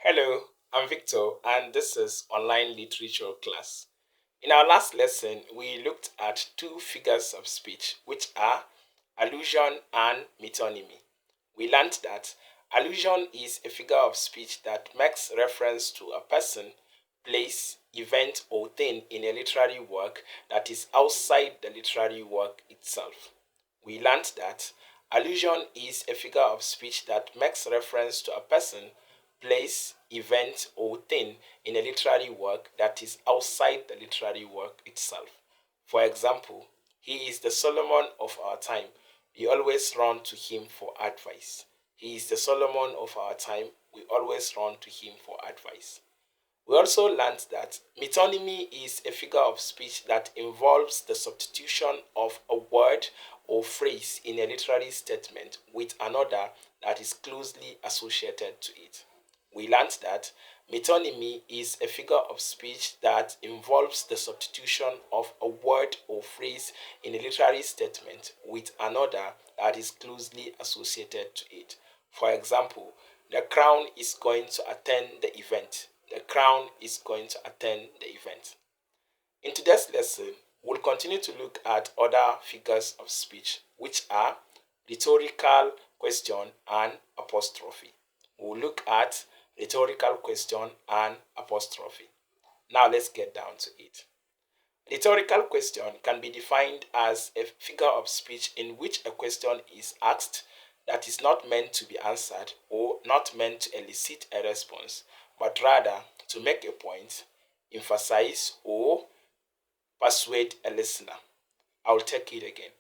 Hello, I'm Victor, and this is online literature class. In our last lesson, we looked at two figures of speech, which are allusion and metonymy. We learned that allusion is a figure of speech that makes reference to a person, place, event, or thing in a literary work that is outside the literary work itself. We learned that allusion is a figure of speech that makes reference to a person, place, event, or thing in a literary work that is outside the literary work itself. For example, he is the Solomon of our time. We always run to him for advice. He is the Solomon of our time. We always run to him for advice. We also learned that metonymy is a figure of speech that involves the substitution of a word or phrase in a literary statement with another that is closely associated to it. We learned that metonymy is a figure of speech that involves the substitution of a word or phrase in a literary statement with another that is closely associated to it. For example, the crown is going to attend the event. The crown is going to attend the event. In today's lesson, we'll continue to look at other figures of speech, which are rhetorical question and apostrophe. We'll look at rhetorical question and apostrophe. Now let's get down to it. Rhetorical question can be defined as a figure of speech in which a question is asked that is not meant to be answered or not meant to elicit a response, but rather to make a point, emphasize, or persuade a listener. I'll take it again.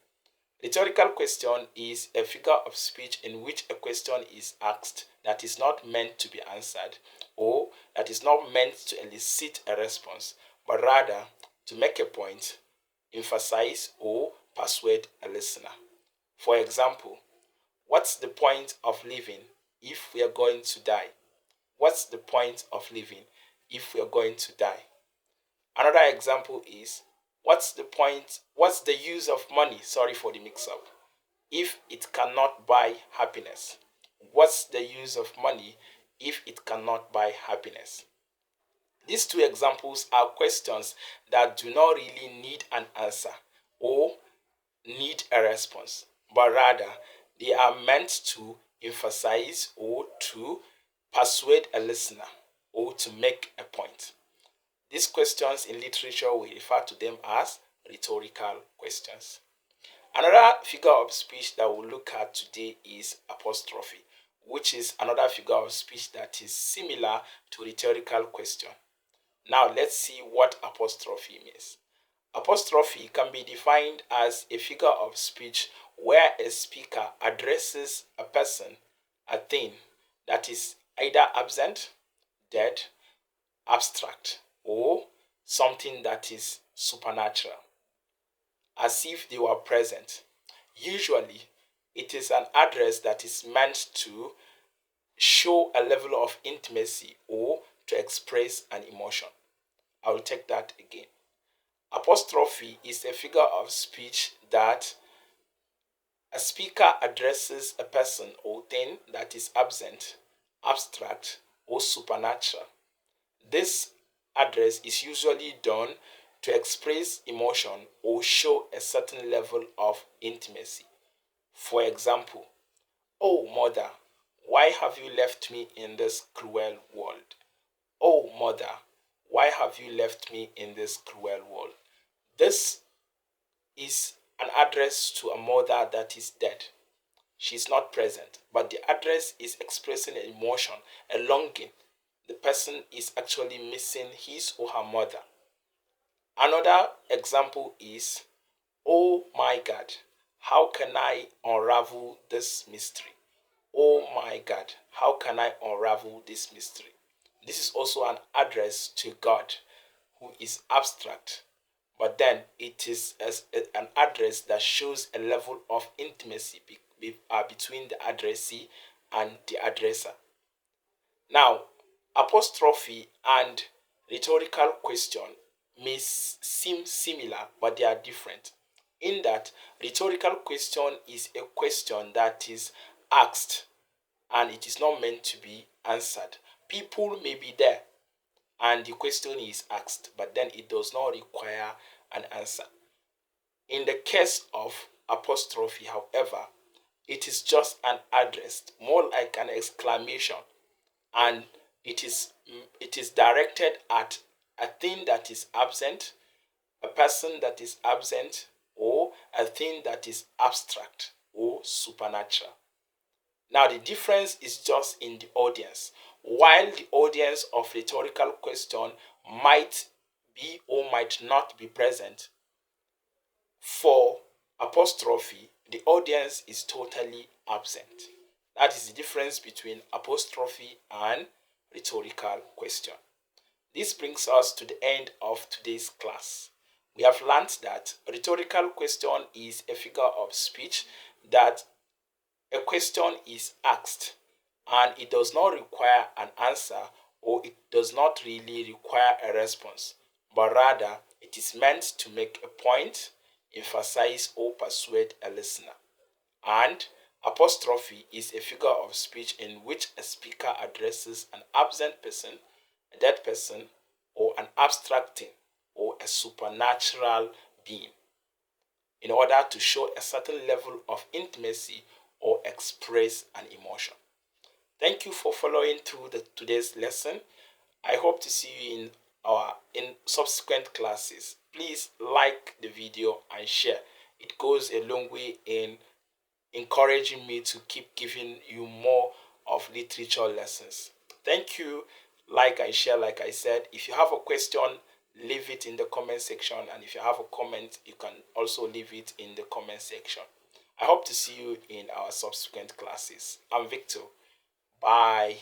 Rhetorical question is a figure of speech in which a question is asked that is not meant to be answered or that is not meant to elicit a response, but rather to make a point, emphasize, or persuade a listener. For example, what's the point of living if we are going to die? What's the point of living if we are going to die? Another example is what's the use of money? Sorry for the mix up. If it cannot buy happiness. What's the use of money if it cannot buy happiness? These two examples are questions that do not really need an answer or need a response, but rather they are meant to emphasize or to persuade a listener or to make a point. These questions in literature we refer to them as rhetorical questions. Another figure of speech that we'll look at today is apostrophe, which is another figure of speech that is similar to rhetorical question. Now let's see what apostrophe means. Apostrophe can be defined as a figure of speech where a speaker addresses a person, a thing that is either absent, dead, abstract, or something that is supernatural, as if they were present. Usually, it is an address that is meant to show a level of intimacy or to express an emotion. I will take that again. Apostrophe is a figure of speech that a speaker addresses a person or thing that is absent, abstract, or supernatural. This address is usually done to express emotion or show a certain level of intimacy. For example, oh mother, why have you left me in this cruel world? Oh mother, why have you left me in this cruel world? This is an address to a mother that is dead. She's not present, but the address is expressing an emotion, a longing. The person is actually missing his or her mother. Another example is, oh my God, how can I unravel this mystery? Oh my God, how can I unravel this mystery? This is also an address to God who is abstract, but then it is an address that shows a level of intimacy between the addressee and the addresser. Now, apostrophe and rhetorical question may seem similar, but they are different. In that, rhetorical question is a question that is asked and it is not meant to be answered, People may be there and the question is asked, but then it does not require an answer. In the case of apostrophe, however, it is just an address, more like an exclamation, and it is directed at a thing that is absent, a person that is absent, or a thing that is abstract or supernatural. Now, the difference is just in the audience. While the audience of rhetorical question might be or might not be present, for apostrophe, the audience is totally absent. That is the difference between apostrophe and rhetorical question. This brings us to the end of today's class. We have learned that rhetorical question is a figure of speech that a question is asked and it does not require an answer, or it does not really require a response, but rather it is meant to make a point, emphasize, or persuade a listener. And apostrophe is a figure of speech in which a speaker addresses an absent person, a dead person, or an abstract thing, or a supernatural being, in order to show a certain level of intimacy or express an emotion. Thank you for following through today's lesson. I hope to see you in subsequent classes. Please like the video and share. It goes a long way in encouraging me to keep giving you more of literature lessons. Thank you. Like and share, like I said. If you have a question, leave it in the comment section. And if you have a comment, you can also leave it in the comment section. I hope to see you in our subsequent classes. I'm Victor. Bye.